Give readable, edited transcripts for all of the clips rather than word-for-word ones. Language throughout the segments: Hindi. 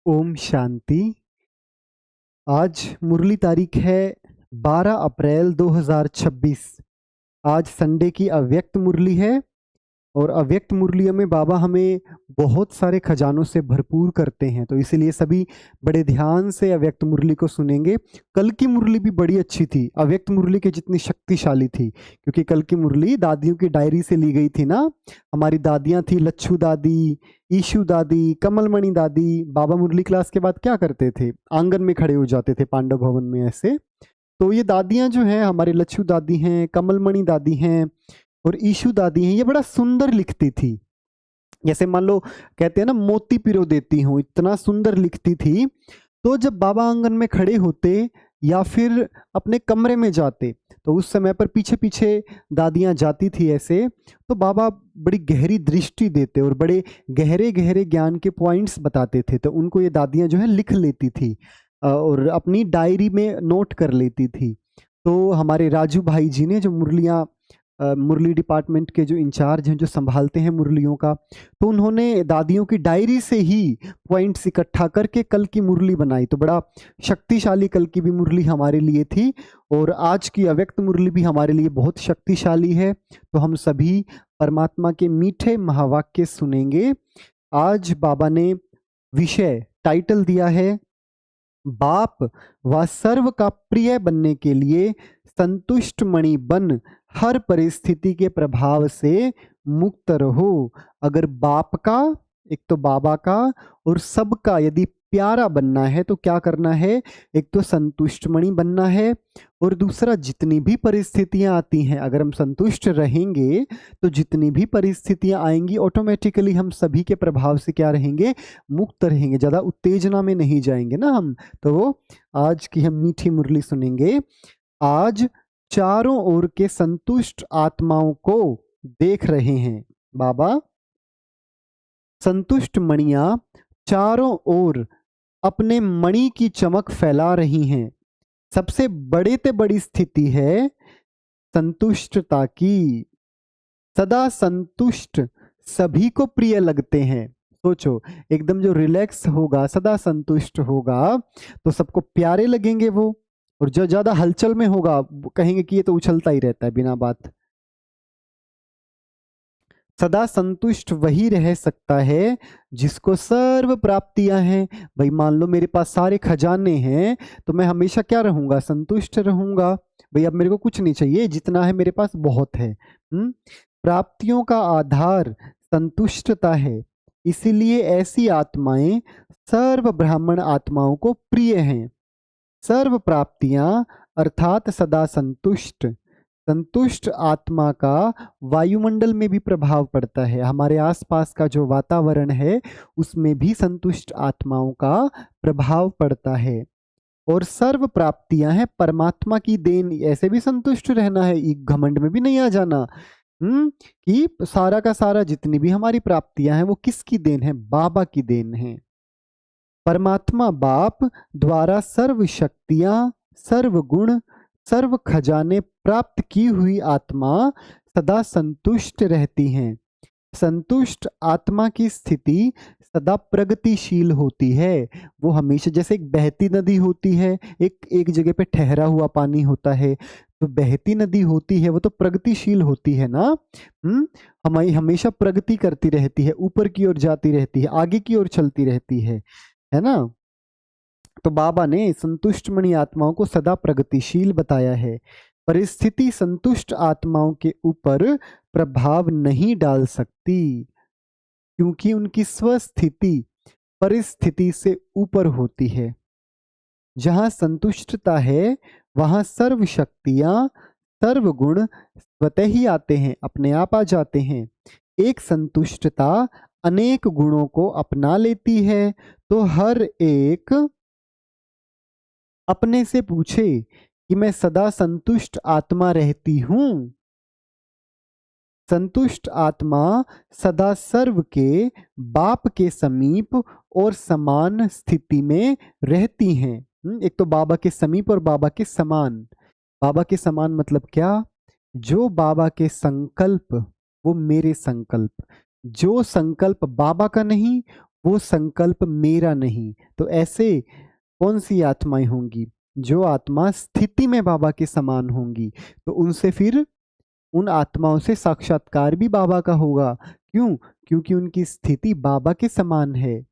ओम शांति। आज मुरली तारीख है 12 अप्रैल 2026। आज संडे की अव्यक्त मुरली है और अव्यक्त मुरलियों में बाबा हमें बहुत सारे खजानों से भरपूर करते हैं, तो इसीलिए सभी बड़े ध्यान से अव्यक्त मुरली को सुनेंगे। कल की मुरली भी बड़ी अच्छी थी, अव्यक्त मुरली के जितनी शक्तिशाली थी, क्योंकि कल की मुरली दादियों की डायरी से ली गई थी ना। हमारी दादियाँ थी लच्छू दादी, ईशु दादी, कमलमणि दादी। बाबा मुरली क्लास के बाद क्या करते थे, आंगन में खड़े हो जाते थे पांडव भवन में ऐसे। तो ये दादियाँ जो हैं, हमारी लच्छू दादी हैं, कमलमणि दादी हैं और ईशु दादी हैं, ये बड़ा सुंदर लिखती थी। जैसे मान लो कहते हैं ना, मोती पिरो देती हूँ, इतना सुंदर लिखती थी। तो जब बाबा आंगन में खड़े होते या फिर अपने कमरे में जाते, तो उस समय पर पीछे पीछे दादियाँ जाती थी ऐसे, तो बाबा बड़ी गहरी दृष्टि देते और बड़े गहरे गहरे ज्ञान के पॉइंट्स बताते थे। तो उनको ये दादियाँ जो है लिख लेती थी और अपनी डायरी में नोट कर लेती थी। तो हमारे राजू भाई जी ने, जो मुरली डिपार्टमेंट के जो इंचार्ज हैं, जो संभालते हैं मुरलियों का, तो उन्होंने दादियों की डायरी से ही पॉइंट्स इकट्ठा करके कल की मुरली बनाई। तो बड़ा शक्तिशाली कल की भी मुरली हमारे लिए थी और आज की अव्यक्त मुरली भी हमारे लिए बहुत शक्तिशाली है। तो हम सभी परमात्मा के मीठे महावाक्य सुनेंगे। आज बाबा ने विषय टाइटल दिया है, बाप व सर्व का प्रिय बनने के लिए संतुष्ट मणि बन हर परिस्थिति के प्रभाव से मुक्त रहो। अगर बाप का, एक तो बाबा का और सबका यदि प्यारा बनना है तो क्या करना है, एक तो संतुष्ट मणि बनना है और दूसरा जितनी भी परिस्थितियां आती हैं, अगर हम संतुष्ट रहेंगे तो जितनी भी परिस्थितियां आएंगी ऑटोमेटिकली हम सभी के प्रभाव से क्या रहेंगे, मुक्त रहेंगे, ज़्यादा उत्तेजना में नहीं जाएंगे ना हम। तो आज की हम मीठी मुरली सुनेंगे। आज चारों ओर के संतुष्ट आत्माओं को देख रहे हैं बाबा। संतुष्ट मणियां चारों ओर अपने मणि की चमक फैला रही हैं। सबसे बड़े ते बड़ी स्थिति है संतुष्टता की। सदा संतुष्ट सभी को प्रिय लगते हैं। सोचो, एकदम जो रिलैक्स होगा, सदा संतुष्ट होगा, तो सबको प्यारे लगेंगे वो। और जो ज्यादा हलचल में होगा, कहेंगे कि ये तो उछलता ही रहता है बिना बात। सदा संतुष्ट वही रह सकता है जिसको सर्व प्राप्तियां हैं। भाई मान लो मेरे पास सारे खजाने हैं, तो मैं हमेशा क्या रहूंगा, संतुष्ट रहूंगा। भाई अब मेरे को कुछ नहीं चाहिए, जितना है मेरे पास बहुत है। प्राप्तियों का आधार संतुष्टता है, इसीलिए ऐसी आत्माएं सर्व ब्राह्मण आत्माओं को प्रिय हैं। सर्व प्राप्तियां अर्थात सदा संतुष्ट, संतुष्ट आत्मा का वायुमंडल में भी प्रभाव पड़ता है। हमारे आसपास का जो वातावरण है उसमें भी संतुष्ट आत्माओं का प्रभाव पड़ता है। और सर्व प्राप्तियां हैं परमात्मा की देन। ऐसे भी संतुष्ट रहना है, घमंड में भी नहीं आ जाना। कि सारा का सारा जितनी भी हमारी प्राप्तियां हैं वो किसकी देन है, बाबा की देन है। परमात्मा बाप द्वारा सर्व शक्तियां, सर्व गुण, सर्व खजाने प्राप्त की हुई आत्मा सदा संतुष्ट रहती हैं। संतुष्ट आत्मा की स्थिति सदा प्रगतिशील होती है। वो हमेशा, जैसे एक बहती नदी होती है, एक एक जगह पे ठहरा हुआ पानी होता है, तो बहती नदी होती है वो तो प्रगतिशील होती है ना। हमारी हमेशा प्रगति करती रहती है, ऊपर की ओर जाती रहती है, आगे की ओर चलती रहती है ना। तो बाबा ने संतुष्ट मणि आत्माओं को सदा प्रगतिशील बताया है। परिस्थिति संतुष्ट आत्माओं के ऊपर प्रभाव नहीं डाल सकती, क्योंकि उनकी स्वस्थिति परिस्थिति से ऊपर होती है। जहाँ संतुष्टता है वहाँ सर्व शक्तियाँ, सर्व गुण स्वतः ही आते हैं, अपने आप आ जाते हैं। एक संतुष्टता अनेक गुणों को अपना लेती है। तो हर एक अपने से पूछे कि मैं सदा संतुष्ट आत्मा रहती हूँ। संतुष्ट आत्मा सदा सर्व के बाप के समीप और समान स्थिति में रहती हैं। एक तो बाबा के समीप और बाबा के समान। बाबा के समान मतलब क्या, जो बाबा के संकल्प वो मेरे संकल्प, जो संकल्प बाबा का नहीं वो संकल्प मेरा नहीं। तो ऐसे कौन सी आत्माएं होंगी? जो आत्मा स्थिति में बाबा के समान होंगी, तो उनसे फिर उन आत्माओं से साक्षात्कार भी बाबा का होगा। क्यों? क्योंकि उनकी स्थिति बाबा के समान है।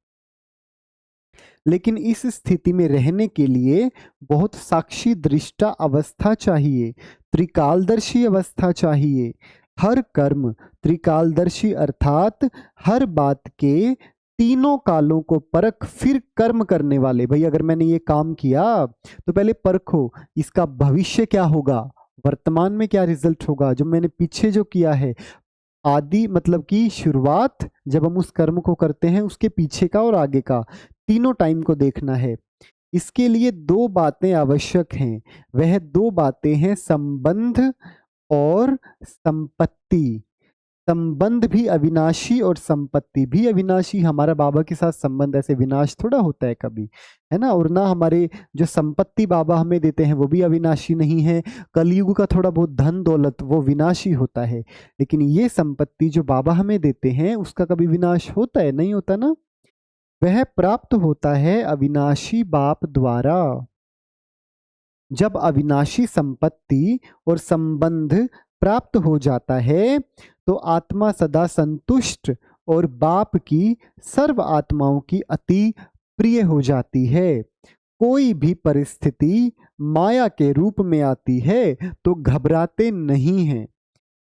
लेकिन इस स्थिति में रहने के लिए बहुत साक्षी दृष्टा अवस्था चाहिए, त्रिकालदर्शी अवस्था चाहिए। हर कर्म त्रिकालदर्शी, अर्थात हर बात के तीनों कालों को परख फिर कर्म करने वाले। भाई अगर मैंने ये काम किया तो पहले परखो इसका भविष्य क्या होगा, वर्तमान में क्या रिजल्ट होगा, जो मैंने पीछे जो किया है। आदि मतलब कि शुरुआत जब हम उस कर्म को करते हैं, उसके पीछे का और आगे का तीनों टाइम को देखना है। इसके लिए दो बातें आवश्यक हैं। वह दो बातें हैं संबंध और संपत्ति। संबंध भी अविनाशी और संपत्ति भी अविनाशी। हमारा बाबा के साथ संबंध ऐसे विनाश थोड़ा होता है कभी, है ना। और ना हमारे जो संपत्ति बाबा हमें देते हैं वो भी अविनाशी नहीं है। कलयुग का थोड़ा बहुत धन दौलत वो विनाशी होता है, लेकिन ये संपत्ति जो बाबा हमें देते हैं उसका कभी विनाश होता है? नहीं होता ना। वह प्राप्त होता है अविनाशी बाप द्वारा। जब अविनाशी संपत्ति और संबंध प्राप्त हो जाता है तो आत्मा सदा संतुष्ट और बाप की सर्व आत्माओं की अति प्रिय हो जाती है। कोई भी परिस्थिति माया के रूप में आती है तो घबराते नहीं हैं।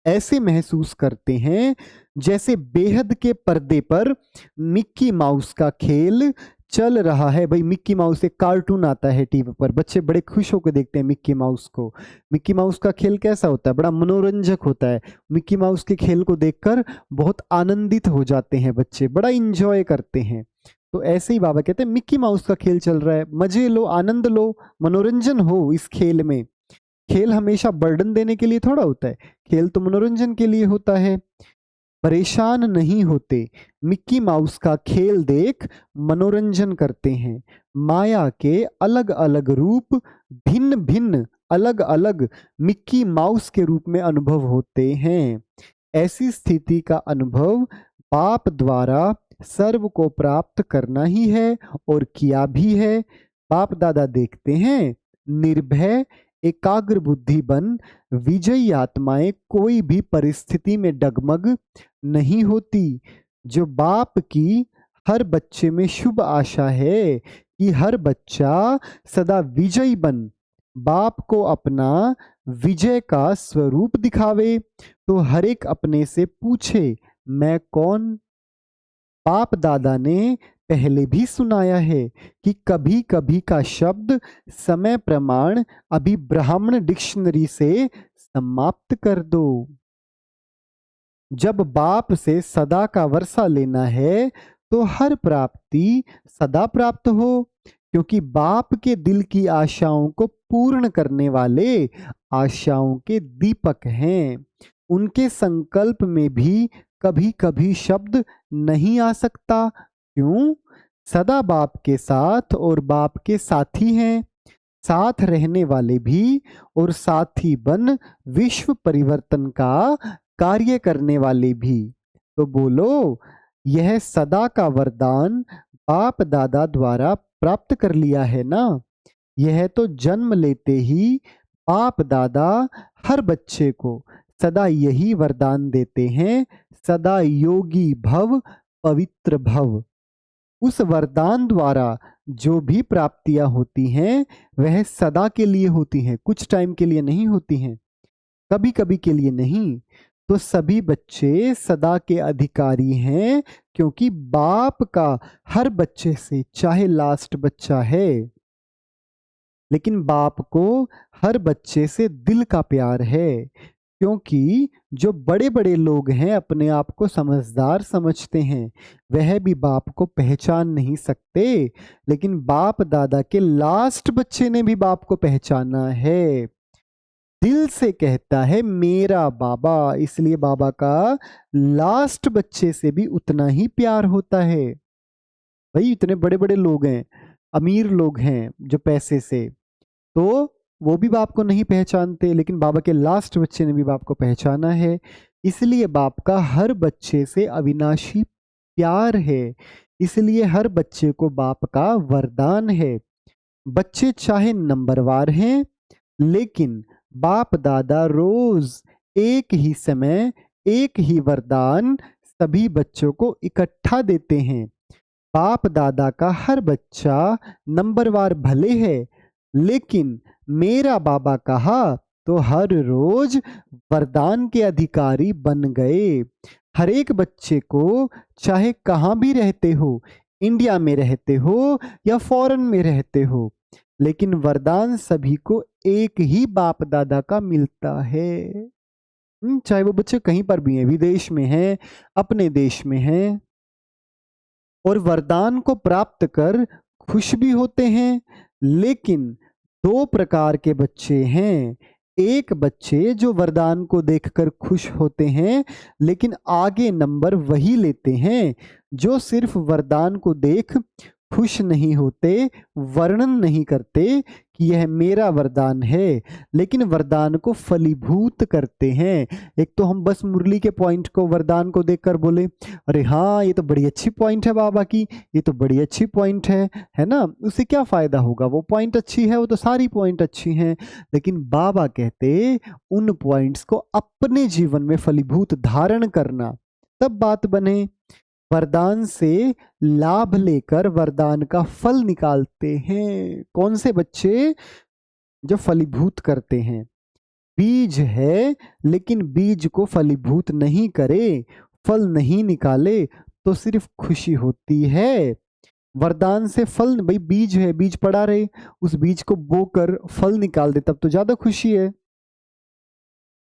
ऐसे महसूस करते हैं जैसे बेहद के पर्दे पर मिक्की माउस का खेल चल रहा है। भाई मिक्की माउस एक कार्टून आता है टीवी पर, बच्चे बड़े खुश होकर देखते हैं मिक्की माउस को। मिक्की माउस का खेल कैसा होता है? बड़ा मनोरंजक होता है। मिक्की माउस के खेल को देखकर बहुत आनंदित हो जाते हैं बच्चे, बड़ा इंजॉय करते हैं। तो ऐसे ही बाबा कहते हैं मिक्की माउस का खेल चल रहा है, मजे लो, आनंद लो, मनोरंजन हो इस खेल में। खेल हमेशा बर्डन देने के लिए थोड़ा होता है, खेल तो मनोरंजन के लिए होता है। परेशान नहीं होते, मिक्की माउस का खेल देख मनोरंजन करते हैं। माया के अलग अलग रूप भिन्न भिन्न अलग अलग मिक्की माउस के रूप में अनुभव होते हैं। ऐसी स्थिति का अनुभव बाप द्वारा सर्व को प्राप्त करना ही है और किया भी है। बाप दादा देखते हैं निर्भय एकाग्र बुद्धि बन विजयी आत्माएं कोई भी परिस्थिति में डगमग नहीं होती। जो बाप की हर बच्चे में शुभ आशा है कि हर बच्चा सदा विजयी बन बाप को अपना विजय का स्वरूप दिखावे, तो हर एक अपने से पूछे मैं कौन। बाप दादा ने पहले भी सुनाया है कि कभी कभी का शब्द समय प्रमाण अभी ब्राह्मण डिक्शनरी से समाप्त कर दो। जब बाप से सदा का वर्षा लेना है तो हर प्राप्ति सदा प्राप्त हो, क्योंकि बाप के दिल की आशाओं को पूर्ण करने वाले आशाओं के दीपक हैं। उनके संकल्प में भी कभी कभी शब्द नहीं आ सकता। क्यों? सदा बाप के साथ और बाप के साथी हैं, साथ रहने वाले भी और साथी बन विश्व परिवर्तन का कार्य करने वाले भी। तो बोलो, यह सदा का वरदान बाप दादा द्वारा प्राप्त कर लिया है ना। यह तो जन्म लेते ही बाप दादा हर बच्चे को सदा यही वरदान देते हैं, सदा योगी भव पवित्र भव। उस वरदान द्वारा जो भी प्राप्तियां होती हैं वह सदा के लिए होती हैं, कुछ टाइम के लिए नहीं होती हैं, कभी कभी के लिए नहीं। तो सभी बच्चे सदा के अधिकारी हैं, क्योंकि बाप का हर बच्चे से, चाहे लास्ट बच्चा है, लेकिन बाप को हर बच्चे से दिल का प्यार है। क्योंकि जो बड़े बड़े लोग हैं अपने आप को समझदार समझते हैं, वह भी बाप को पहचान नहीं सकते, लेकिन बाप दादा के लास्ट बच्चे ने भी बाप को पहचाना है। दिल से कहता है मेरा बाबा, इसलिए बाबा का लास्ट बच्चे से भी उतना ही प्यार होता है। भाई इतने बड़े बड़े लोग हैं, अमीर लोग हैं जो पैसे से, तो वो भी बाप को नहीं पहचानते, लेकिन बाबा के लास्ट बच्चे ने भी बाप को पहचाना है। इसलिए बाप का हर बच्चे से अविनाशी प्यार है। इसलिए हर बच्चे को बाप का वरदान है। बच्चे चाहे नंबरवार हैं, लेकिन बाप दादा रोज एक ही समय एक ही वरदान सभी बच्चों को इकट्ठा देते हैं। बाप दादा का हर बच्चा नंबरवार भले है, लेकिन मेरा बाबा कहा तो हर रोज वरदान के अधिकारी बन गए। हर एक बच्चे को, चाहे कहाँ भी रहते हो, इंडिया में रहते हो या फॉरेन में रहते हो, लेकिन वरदान सभी को एक ही बाप दादा का मिलता है। चाहे वो बच्चे कहीं पर भी हैं, विदेश में हैं, अपने देश में हैं, और वरदान को प्राप्त कर खुश भी होते हैं। लेकिन दो प्रकार के बच्चे हैं। एक बच्चे जो वरदान को देखकर खुश होते हैं, लेकिन आगे नंबर वही लेते हैं जो सिर्फ वरदान को देख खुश नहीं होते, वर्णन नहीं करते कि यह मेरा वरदान है, लेकिन वरदान को फलीभूत करते हैं। एक तो हम बस मुरली के पॉइंट को, वरदान को देखकर बोले, अरे हाँ ये तो बड़ी अच्छी पॉइंट है बाबा की, ये तो बड़ी अच्छी पॉइंट है ना, उससे क्या फायदा होगा, वो पॉइंट अच्छी है, वो तो सारी पॉइंट अच्छी हैं। लेकिन बाबा कहते उन पॉइंट्स को अपने जीवन में फलीभूत धारण करना, तब बात बने। वरदान से लाभ लेकर वरदान का फल निकालते हैं। कौन से बच्चे? जो फलीभूत करते हैं। बीज है, लेकिन बीज को फलीभूत नहीं करे, फल नहीं निकाले, तो सिर्फ खुशी होती है। वरदान से फल, भाई बीज है, बीज पड़ा रहे, उस बीज को बोकर फल निकाल दे, तब तो ज्यादा खुशी है।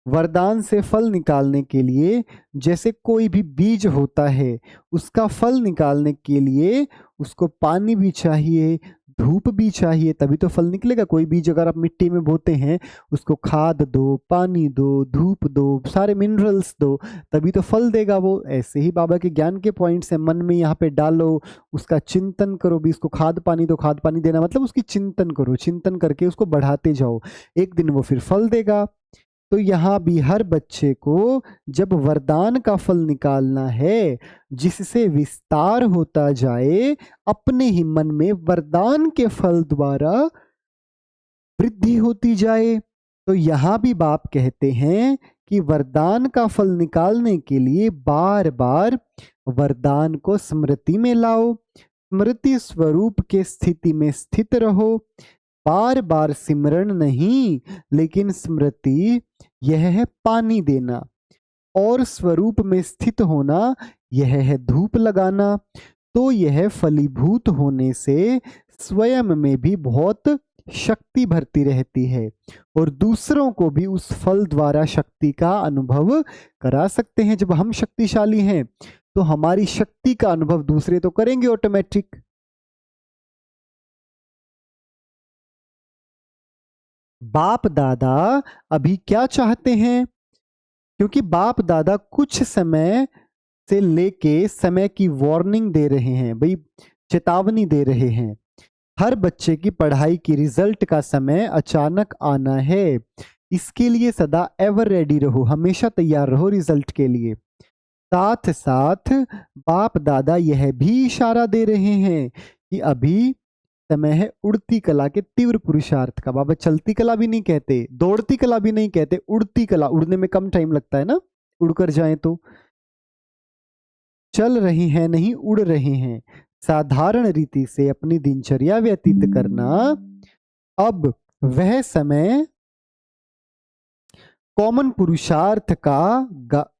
वरदान से फल निकालने के लिए, जैसे कोई भी बीज होता है, उसका फल निकालने के लिए उसको पानी भी चाहिए, धूप भी चाहिए, तभी तो फल निकलेगा। कोई बीज अगर आप मिट्टी में बोते हैं, उसको खाद दो, पानी दो, धूप दो, सारे मिनरल्स दो, तभी तो फल देगा वो। ऐसे ही बाबा के ज्ञान के पॉइंट्स हैं, मन में यहाँ पे डालो, उसका चिंतन करो भी, इसको खाद पानी दो। खाद पानी देना मतलब उसकी चिंतन करो, चिंतन करके उसको बढ़ाते जाओ, एक दिन वो फिर फल देगा। तो यहाँ भी हर बच्चे को जब वरदान का फल निकालना है, जिससे विस्तार होता जाए, अपने ही मन में वरदान के फल द्वारा वृद्धि होती जाए, तो यहाँ भी बाप कहते हैं कि वरदान का फल निकालने के लिए बार बार वरदान को स्मृति में लाओ, स्मृति स्वरूप के स्थिति में स्थित रहो। बार बार सिमरण नहीं, लेकिन स्मृति यह है पानी देना, और स्वरूप में स्थित होना यह है धूप लगाना। तो यह फलीभूत होने से स्वयं में भी बहुत शक्ति भरती रहती है, और दूसरों को भी उस फल द्वारा शक्ति का अनुभव करा सकते हैं। जब हम शक्तिशाली हैं, तो हमारी शक्ति का अनुभव दूसरे तो करेंगे ऑटोमेटिक। बाप दादा अभी क्या चाहते हैं? क्योंकि बाप दादा कुछ समय से लेके समय की वार्निंग दे रहे हैं, भाई चेतावनी दे रहे हैं। हर बच्चे की पढ़ाई की रिजल्ट का समय अचानक आना है, इसके लिए सदा एवर रेडी रहो, हमेशा तैयार रहो रिजल्ट के लिए। साथ साथ बाप दादा यह भी इशारा दे रहे हैं कि अभी समय है उड़ती कला के तीव्र पुरुषार्थ का। बाबा चलती कला भी नहीं कहते, दौड़ती कला भी नहीं कहते, उड़ती कला, उड़ने में कम टाइम लगता है ना, उड़कर जाएं तो। चल रहे हैं नहीं, उड़ रहे हैं, साधारण रीति से अपनी दिनचर्या व्यतीत करना। अब वह समय कॉमन पुरुषार्थ का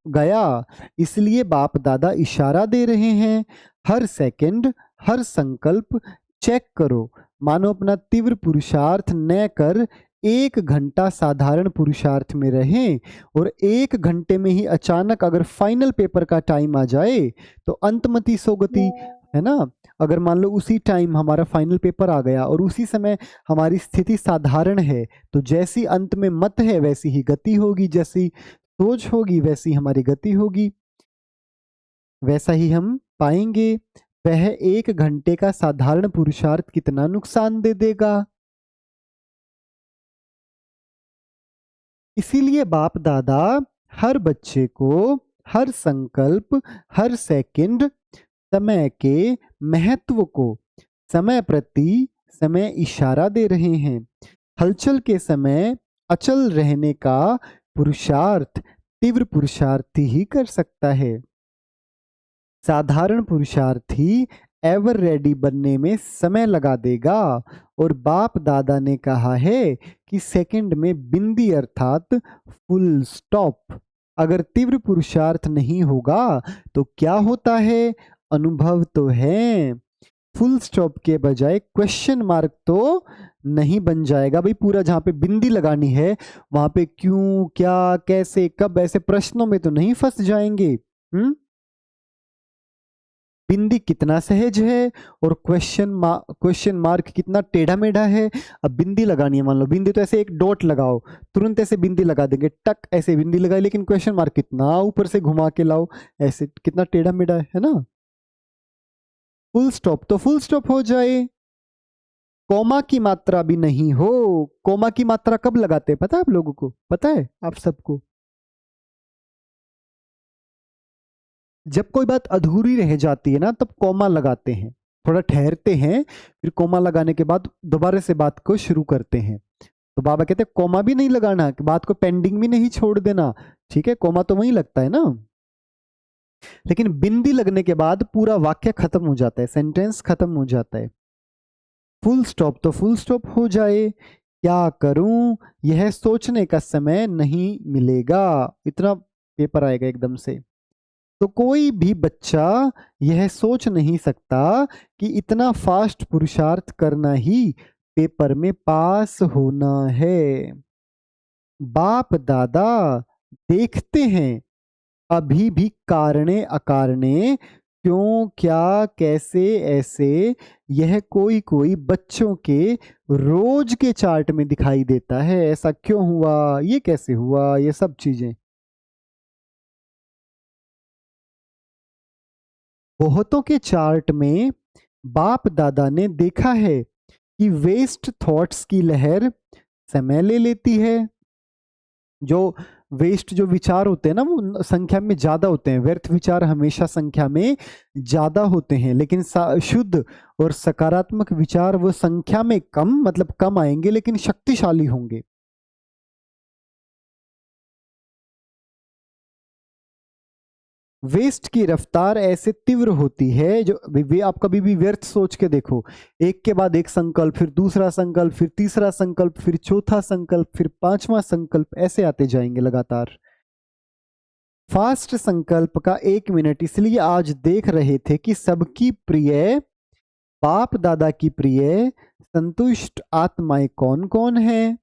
गया, इसलिए बाप दादा इशारा दे रहे हैं, हर सेकंड हर संकल्प चेक करो, मानो अपना तीव्र पुरुषार्थ न कर 1 घंटा साधारण पुरुषार्थ में रहें, और 1 घंटे में ही अचानक अगर फाइनल पेपर का टाइम आ जाए तो अंतमति सोगति, है ना। अगर मान लो उसी टाइम हमारा फाइनल पेपर आ गया और उसी समय हमारी स्थिति साधारण है, तो जैसी अंत में मत है वैसी ही गति होगी, जैसी सोच होगी वैसी हमारी गति होगी, वैसा ही हम पाएंगे। वह 1 घंटे का साधारण पुरुषार्थ कितना नुकसान दे देगा। इसीलिए बाप दादा हर बच्चे को हर संकल्प, हर सेकंड समय के महत्व को समय प्रति समय इशारा दे रहे हैं। हलचल के समय अचल रहने का पुरुषार्थ तीव्र पुरुषार्थी ही कर सकता है। साधारण पुरुषार्थी एवर रेडी बनने में समय लगा देगा। और बाप दादा ने कहा है कि सेकंड में बिंदी अर्थात फुल स्टॉप। अगर तीव्र पुरुषार्थ नहीं होगा तो क्या होता है? अनुभव तो है। फुल स्टॉप के बजाय क्वेश्चन मार्क तो नहीं बन जाएगा भाई पूरा। जहां पे बिंदी लगानी है वहां पे क्यों, क्या, कैसे, कब ऐसे प्रश्नों में तो नहीं फंस जाएंगे। बिंदी कितना सहज है और क्वेश्चन मार्क कितना टेढ़ा मेढ़ा है। अब बिंदी लगानी है, मान लो बिंदी तो ऐसे एक डॉट लगाओ, तुरंत ऐसे बिंदी लगा देंगे, टक ऐसे बिंदी लगाई, लेकिन क्वेश्चन मार्क कितना ऊपर से घुमा के लाओ, ऐसे कितना टेढ़ा मेढ़ा है ना। फुल स्टॉप तो फुल स्टॉप हो जाए। कोमा की मात्रा भी नहीं हो। कोमा की मात्रा कब लगाते हैं पता है आप लोगों को? पता है आप सबको? जब कोई बात अधूरी रह जाती है ना तब कोमा लगाते हैं, थोड़ा ठहरते हैं, फिर कोमा लगाने के बाद दोबारा से बात को शुरू करते हैं। तो बाबा कहते हैं कोमा भी नहीं लगाना, कि बात को पेंडिंग भी नहीं छोड़ देना। ठीक है, कोमा तो वहीं लगता है ना, लेकिन बिंदी लगने के बाद पूरा वाक्य खत्म हो जाता है, सेंटेंस खत्म हो जाता है। फुल स्टॉप तो फुल स्टॉप हो जाए। क्या करूं, यह सोचने का समय नहीं मिलेगा। इतना पेपर आएगा एकदम से। तो कोई भी बच्चा यह सोच नहीं सकता कि इतना फास्ट पुरुषार्थ करना ही पेपर में पास होना है। बाप दादा देखते हैं अभी भी कारणे अकारणे, क्यों, क्या, कैसे, ऐसे, यह कोई कोई बच्चों के रोज के चार्ट में दिखाई देता है। ऐसा क्यों हुआ, ये कैसे हुआ, ये सब चीजें बहुतों के चार्ट में बाप दादा ने देखा है कि वेस्ट थॉट्स की लहर समय ले लेती है। जो वेस्ट जो विचार होते हैं ना वो संख्या में ज्यादा होते हैं, व्यर्थ विचार हमेशा संख्या में ज्यादा होते हैं, लेकिन शुद्ध और सकारात्मक विचार वो संख्या में कम, मतलब कम आएंगे लेकिन शक्तिशाली होंगे। वेस्ट की रफ्तार ऐसे तीव्र होती है, जो वे आप कभी भी व्यर्थ सोच के देखो, एक के बाद एक संकल्प, फिर दूसरा संकल्प, फिर तीसरा संकल्प, फिर चौथा संकल्प, फिर पांचवा संकल्प, ऐसे आते जाएंगे लगातार। फास्ट संकल्प का 1 मिनट इसलिए आज देख रहे थे कि सबकी प्रिय, बाप दादा की प्रिय संतुष्ट आत्माएं कौन कौन है।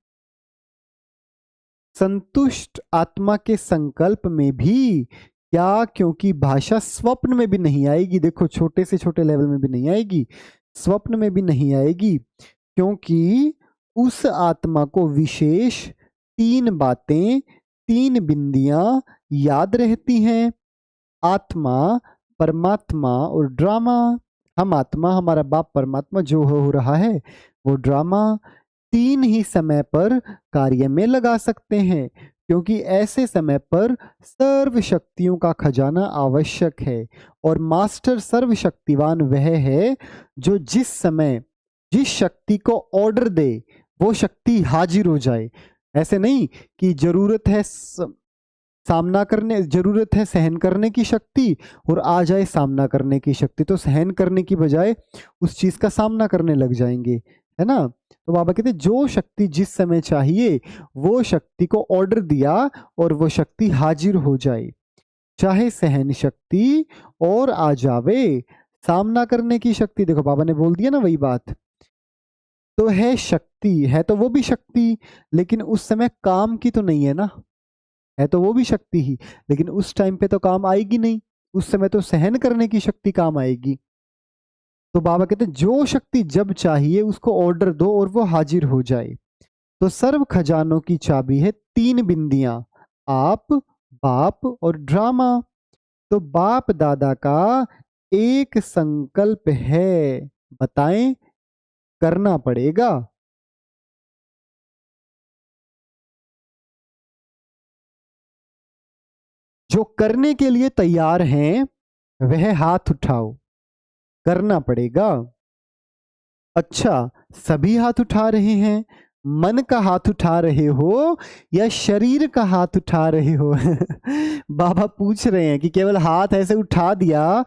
संतुष्ट आत्मा के संकल्प में भी क्या, क्योंकि भाषा स्वप्न में भी नहीं आएगी, देखो छोटे से छोटे लेवल में भी नहीं आएगी, स्वप्न में भी नहीं आएगी, क्योंकि उस आत्मा को विशेष 3 बातें, 3 बिंदियां याद रहती हैं। आत्मा, परमात्मा और ड्रामा। हम आत्मा, हमारा बाप परमात्मा जो हो रहा है वो ड्रामा। 3 ही समय पर कार्य में लगा सकते हैं, क्योंकि ऐसे समय पर सर्व शक्तियों का खजाना आवश्यक है। और मास्टर सर्वशक्तिवान वह है जो जिस समय जिस शक्ति को ऑर्डर दे वो शक्ति हाजिर हो जाए। ऐसे नहीं कि जरूरत है सामना करने, जरूरत है सहन करने की शक्ति और आ जाए सामना करने की शक्ति, तो सहन करने की बजाय उस चीज का सामना करने लग जाएंगे, है ना। तो बाबा कहते जो शक्ति जिस समय चाहिए वो शक्ति को ऑर्डर दिया और वो शक्ति हाजिर हो जाए। चाहे सहन शक्ति और आ जावे, सामना करने की शक्ति, देखो बाबा ने बोल दिया ना वही बात, तो है शक्ति, है तो वो भी शक्ति, लेकिन उस समय काम की तो नहीं है ना। है तो वो भी शक्ति ही, लेकिन उस टाइम पे तो काम आएगी नहीं, उस समय तो सहन करने की शक्ति काम आएगी। तो बाबा कहते हैं जो शक्ति जब चाहिए उसको ऑर्डर दो और वो हाजिर हो जाए। तो सर्व खजानों की चाबी है 3 बिंदियां, आप, बाप और ड्रामा। तो बाप दादा का एक संकल्प है, बताएं, करना पड़ेगा। जो करने के लिए तैयार हैं वह हाथ उठाओ। करना पड़ेगा। अच्छा, सभी हाथ उठा रहे हैं, मन का हाथ उठा रहे हो या शरीर का हाथ उठा रहे हो? बाबा पूछ रहे हैं कि केवल हाथ ऐसे उठा दिया,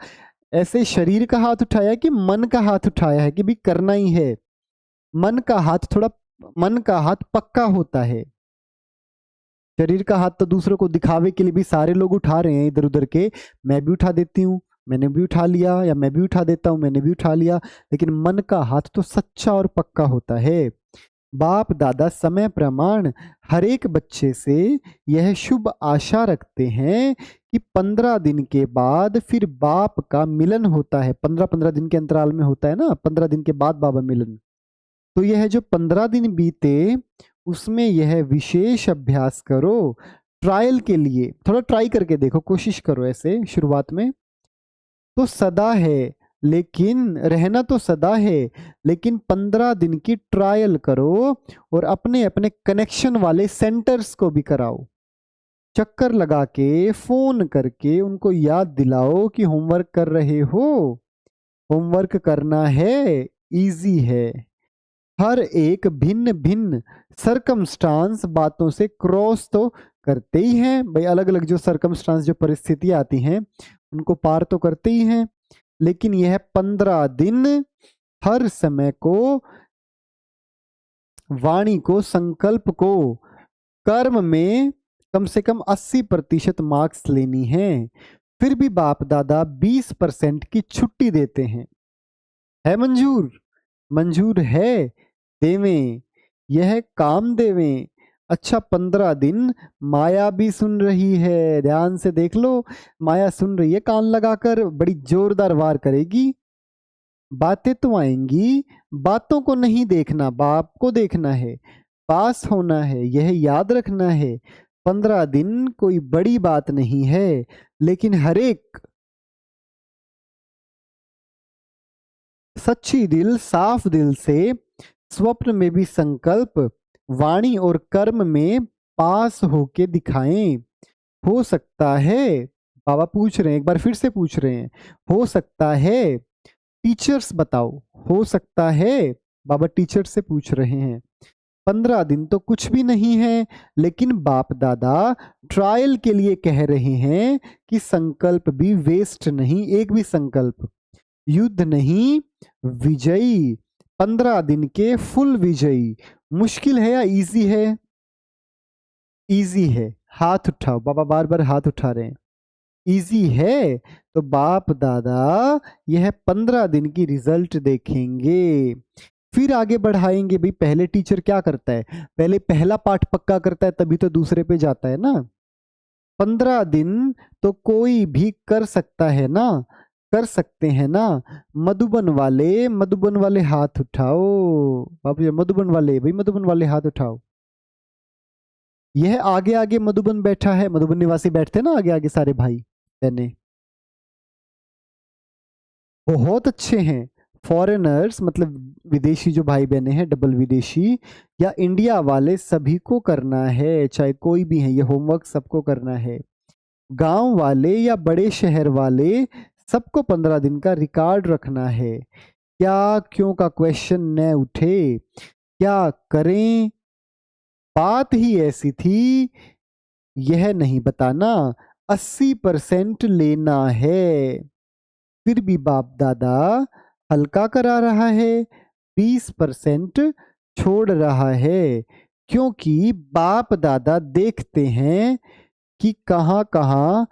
ऐसे शरीर का हाथ उठाया कि मन का हाथ उठाया है कि भी करना ही है? मन का हाथ पक्का होता है। शरीर का हाथ तो दूसरों को दिखावे के लिए भी सारे लोग उठा रहे हैं इधर उधर के, मैं भी उठा देती हूँ, मैंने भी उठा लिया, या मैं भी उठा देता हूँ, मैंने भी उठा लिया। लेकिन मन का हाथ तो सच्चा और पक्का होता है। बाप दादा समय प्रमाण हर एक बच्चे से यह शुभ आशा रखते हैं कि 15 दिन के बाद फिर बाप का मिलन होता है। 15-15 दिन के अंतराल में होता है ना, 15 दिन के बाद बाबा मिलन। तो यह जो 15 दिन बीते, उसमें यह विशेष अभ्यास करो। ट्रायल के लिए थोड़ा ट्राई करके देखो, कोशिश करो ऐसे शुरुआत में। तो सदा है, लेकिन रहना तो सदा है, लेकिन 15 दिन की ट्रायल करो और अपने अपने कनेक्शन वाले सेंटर्स को भी कराओ। चक्कर लगा के फोन करके उनको याद दिलाओ कि होमवर्क कर रहे हो, होमवर्क करना है, इजी है। हर एक भिन्न भिन्न सरकमस्टांस बातों से क्रॉस तो करते ही हैं भाई, अलग अलग जो सरकमस्टांस, जो परिस्थितियां आती हैं उनको पार तो करते ही हैं। लेकिन यह 15 दिन हर समय को, वाणी को, संकल्प को, कर्म में कम से कम 80% मार्क्स लेनी है। फिर भी बाप दादा 20% की छुट्टी देते हैं। है मंजूर? मंजूर है, देवें, यह काम देवें। अच्छा, 15 दिन माया भी सुन रही है, ध्यान से देख लो, माया सुन रही है, कान लगाकर बड़ी जोरदार वार करेगी। बातें तो आएंगी, बातों को नहीं देखना, बाप को देखना है, पास होना है, यह याद रखना है। 15 दिन कोई बड़ी बात नहीं है, लेकिन हर एक सच्ची दिल, साफ दिल से स्वप्न में भी संकल्प, वाणी और कर्म में पास होके दिखाएं। हो सकता है, बाबा पूछ रहे हैं, एक बार फिर से पूछ रहे हैं, हो सकता है, टीचर्स बताओ, हो सकता है, बाबा टीचर से पूछ रहे हैं। 15 दिन तो कुछ भी नहीं है, लेकिन बाप दादा ट्रायल के लिए कह रहे हैं कि संकल्प भी वेस्ट नहीं, एक भी संकल्प, युद्ध नहीं, विजयी। 15 दिन के फुल विजयी। मुश्किल है या इजी है? इजी है, हाथ उठाओ, बाबा बार बार हाथ उठा रहे हैं। इजी है तो बाप दादा यह 15 दिन की रिजल्ट देखेंगे, फिर आगे बढ़ाएंगे। भाई पहले टीचर क्या करता है, पहले पहला पाठ पक्का करता है, तभी तो दूसरे पे जाता है ना। 15 दिन तो कोई भी कर सकता है ना, कर सकते हैं ना। मधुबन वाले हाथ उठाओ, बाबू जी मधुबन वाले, भाई मधुबन वाले हाथ उठाओ। यह आगे आगे मधुबन बैठा है, मधुबन निवासी बैठते हैं ना आगे आगे सारे भाई बहने, बहुत अच्छे हैं। फॉरेनर्स मतलब विदेशी जो भाई बहने हैं, डबल विदेशी या इंडिया वाले, सभी को करना है, चाहे कोई भी है, ये होमवर्क सबको करना है। गांव वाले या बड़े शहर वाले, सबको 15 दिन का रिकॉर्ड रखना है। क्या क्यों का क्वेश्चन न उठे, क्या करें, बात ही ऐसी थी, यह नहीं बताना, 80% लेना है। फिर भी बाप दादा हल्का करा रहा है, 20% छोड़ रहा है, क्योंकि बाप दादा देखते हैं कि कहाँ कहाँ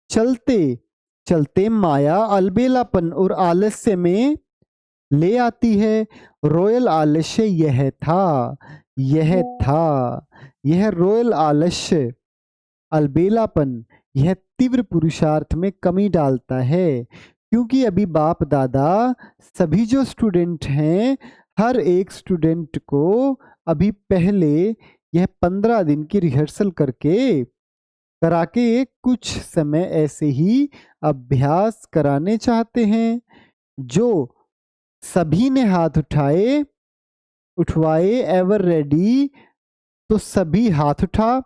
चलते चलते माया अलबेलापन और आलस्य में ले आती है। रॉयल आलस्य यह था, यह था, यह रॉयल आलस्य, अलबेलापन, यह तीव्र पुरुषार्थ में कमी डालता है। क्योंकि अभी बाप दादा सभी जो स्टूडेंट हैं, हर एक स्टूडेंट को अभी पहले यह 15 दिन की रिहर्सल करके करा के कुछ समय ऐसे ही अभ्यास कराने चाहते हैं। जो सभी ने हाथ उठवाए एवर रेडी, तो सभी हाथ उठा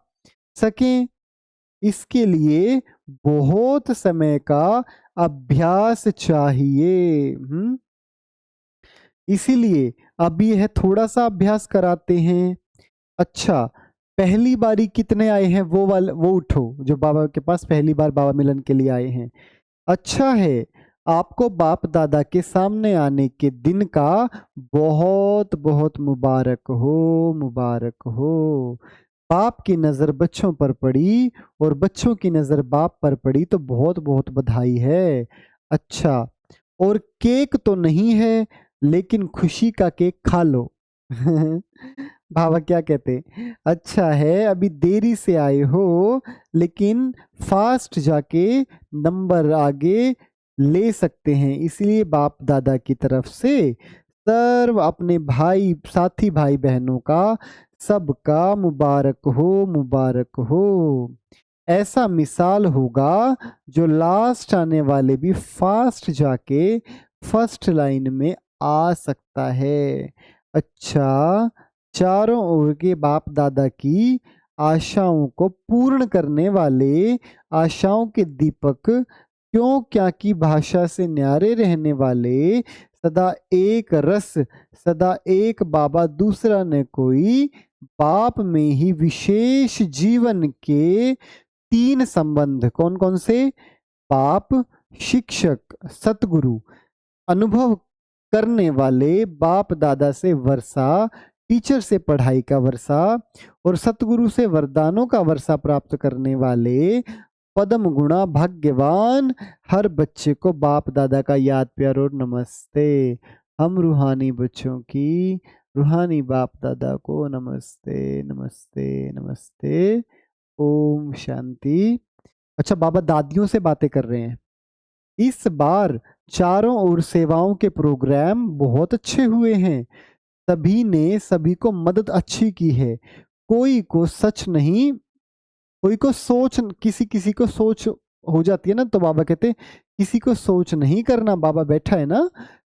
सकें, इसके लिए बहुत समय का अभ्यास चाहिए। इसीलिए अब यह थोड़ा सा अभ्यास कराते हैं। अच्छा, पहली बारी कितने आए हैं वो उठो, जो बाबा के पास पहली बार बाबा मिलन के लिए आए हैं। अच्छा है, आपको बाप दादा के सामने आने के दिन का बहुत बहुत मुबारक हो, मुबारक हो। बाप की नज़र बच्चों पर पड़ी और बच्चों की नज़र बाप पर पड़ी तो बहुत बहुत बधाई है। अच्छा, और केक तो नहीं है, लेकिन खुशी का केक खा लो। बाबा क्या कहते? अच्छा है, अभी देरी से आए हो, लेकिन फास्ट जाके नंबर आगे ले सकते हैं। इसलिए बाप दादा की तरफ से सर्व अपने भाई साथी भाई बहनों का सबका मुबारक हो, मुबारक हो। ऐसा मिसाल होगा जो लास्ट आने वाले भी फास्ट जाके फर्स्ट लाइन में आ सकता है। अच्छा, चारों ओर के बाप दादा की आशाओं को पूर्ण करने वाले आशाओं के दीपक क्यों क्या की भाषा से न्यारे रहने वाले सदा एक रस सदा एक बाबा दूसरा न कोई बाप में ही विशेष जीवन के तीन संबंध कौन कौन से? बाप, शिक्षक, सतगुरु। अनुभव करने वाले बाप दादा से वर्षा, टीचर से पढ़ाई का वर्षा और सतगुरु से वरदानों का वर्षा प्राप्त करने वाले पदम गुणा भाग्यवान हर बच्चे को बाप दादा का याद प्यार और नमस्ते। हम रूहानी बच्चों की रूहानी बाप दादा को नमस्ते, नमस्ते, नमस्ते। ओम शांति। अच्छा, बाबा दादियों से बातें कर रहे हैं। इस बार चारों ओर सेवाओं के प्रोग्राम बहुत अच्छे हुए हैं। सभी ने सभी को मदद अच्छी की है। कोई को सच नहीं, कोई को सोच, किसी किसी को सोच हो जाती है ना, तो बाबा कहते किसी को सोच नहीं करना। बाबा बैठा है ना,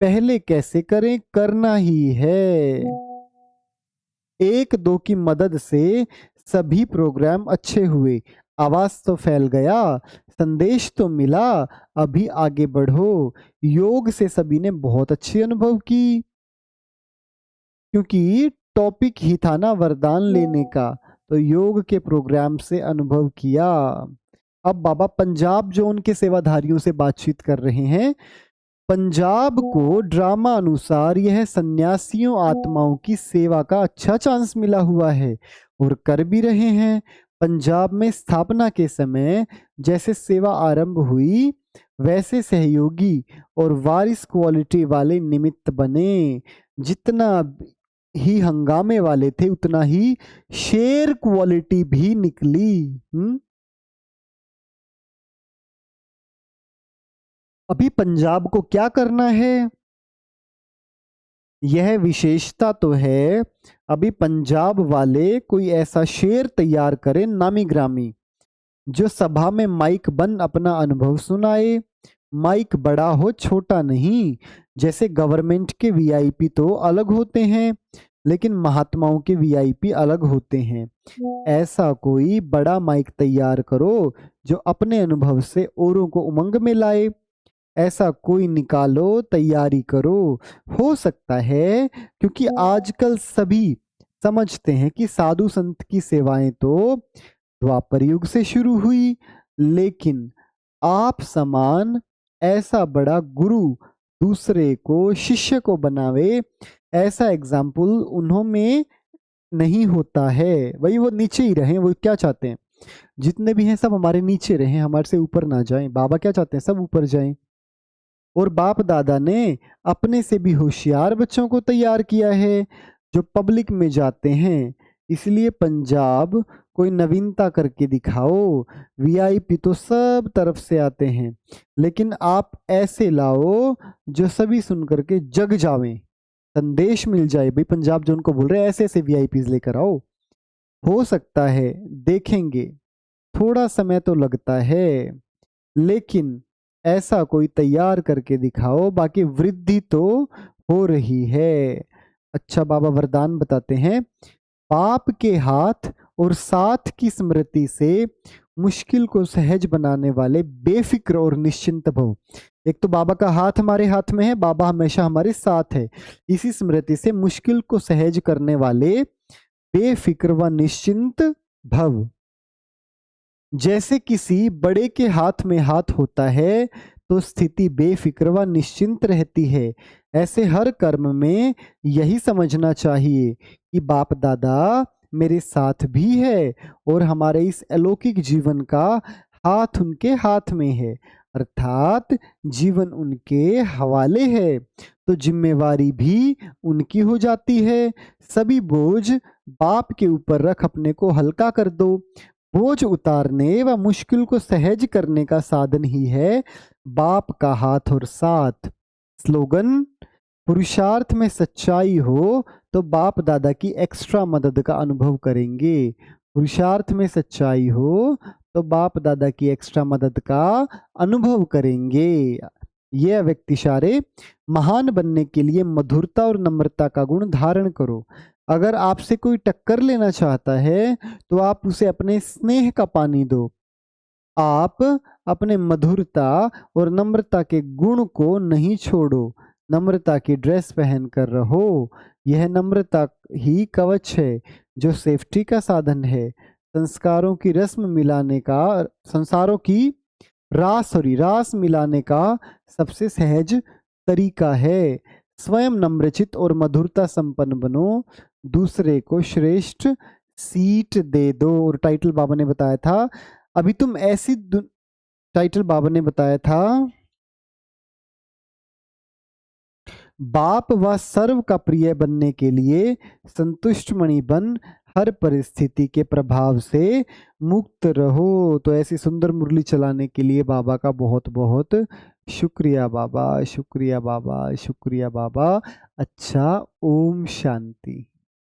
पहले कैसे करें, करना ही है। एक दो की मदद से सभी प्रोग्राम अच्छे हुए। आवाज तो फैल गया, संदेश तो मिला, अभी आगे बढ़ो। योग से सभी ने बहुत अच्छी अनुभव की, क्योंकि टॉपिक ही था ना वरदान लेने का, तो योग के प्रोग्राम से अनुभव किया। अब बाबा पंजाब जोन के सेवाधारियों से बातचीत कर रहे हैं। पंजाब को ड्रामा अनुसार यह सन्यासियों आत्माओं की सेवा का अच्छा चांस मिला हुआ है और कर भी रहे हैं। पंजाब में स्थापना के समय जैसे सेवा आरंभ हुई, वैसे सहयोगी और वारिस क्वालिटी वाले निमित्त बने। जितना ही हंगामे वाले थे, उतना ही शेर क्वालिटी भी निकली। अभी पंजाब को क्या करना है? यह विशेषता तो है, अभी पंजाब वाले कोई ऐसा शेर तैयार करें नामी ग्रामी, जो सभा में माइक बन अपना अनुभव सुनाए। माइक बड़ा हो, छोटा नहीं। जैसे गवर्नमेंट के वीआईपी तो अलग होते हैं, लेकिन महात्माओं के वीआईपी अलग होते हैं। ऐसा कोई बड़ा माइक तैयार करो जो अपने अनुभव से औरों को उमंग में लाए। ऐसा कोई निकालो, तैयारी करो। हो सकता है क्योंकि आजकल सभी समझते हैं कि साधु संत की सेवाएं तो द्वापर युग से शुरू हुई, लेकिन आप समान ऐसा बड़ा गुरु दूसरे को, शिष्य को बनावे, ऐसा एग्जाम्पल उन्हों में नहीं होता है। वही वो नीचे ही रहे। वो क्या चाहते हैं? जितने भी हैं सब हमारे नीचे रहें, हमारे से ऊपर ना जाएं। बाबा क्या चाहते हैं? सब ऊपर जाएं। और बाप दादा ने अपने से भी होशियार बच्चों को तैयार किया है जो पब्लिक में जाते हैं। इसलिए पंजाब कोई नवीनता करके दिखाओ। वीआईपी तो सब तरफ से आते हैं, लेकिन आप ऐसे लाओ जो सभी सुन करके जग जावें, संदेश मिल जाए। भाई पंजाब जो उनको बोल रहे हैं, ऐसे ऐसे वीआईपीज लेकर आओ। हो सकता है, देखेंगे, थोड़ा समय तो लगता है, लेकिन ऐसा कोई तैयार करके दिखाओ। बाकी वृद्धि तो हो रही है। अच्छा, बाबा वरदान बताते हैं। पाप के हाथ और साथ की स्मृति से मुश्किल को सहज बनाने वाले बेफिक्र और निश्चिंत भव। एक तो बाबा का हाथ हमारे हाथ में है, बाबा हमेशा हमारे साथ है। इसी स्मृति से मुश्किल को सहज करने वाले बेफिक्र व निश्चिंत भव। जैसे किसी बड़े के हाथ में हाथ होता है तो स्थिति बेफिक्र व निश्चिंत रहती है। ऐसे हर कर्म में यही समझना चाहिए कि बाप दादा मेरे साथ भी है और हमारे इस अलौकिक जीवन का हाथ उनके हाथ में है, अर्थात जीवन उनके हवाले है, तो जिम्मेवारी भी उनकी हो जाती है। सभी बोझ बाप के ऊपर रख अपने को हल्का कर दो। बोझ उतारने व मुश्किल को सहज करने का साधन ही है बाप का हाथ और साथ। स्लोगन: पुरुषार्थ में सच्चाई हो तो बाप दादा की एक्स्ट्रा मदद का अनुभव करेंगे। पुरुषार्थ में सच्चाई हो तो बाप दादा की एक्स्ट्रा मदद का अनुभव करेंगे। ये अव्यक्त इशारे: महान बनने के लिए मधुरता और नम्रता का गुण धारण करो। अगर आपसे कोई टक्कर लेना चाहता है तो आप उसे अपने स्नेह का पानी दो। आप अपने मधुरता और नम्रता के गुण को नहीं छोड़ो। नम्रता की ड्रेस पहन कर रहो। यह नम्रता ही कवच है जो सेफ्टी का साधन है। संस्कारों की रस्म मिलाने का, संसारों की रास मिलाने का सबसे सहज तरीका है। स्वयं नम्रचित और मधुरता संपन्न बनो, दूसरे को श्रेष्ठ सीट दे दो। और टाइटल बाबा ने बताया था, अभी तुम ऐसी टाइटल बाबा ने बताया था, बाप व सर्व का प्रिय बनने के लिए संतुष्ट मणि बन हर परिस्थिति के प्रभाव से मुक्त रहो। तो ऐसी सुंदर मुरली चलाने के लिए बाबा का बहुत बहुत शुक्रिया बाबा, शुक्रिया बाबा, शुक्रिया बाबा। अच्छा, ओम शांति।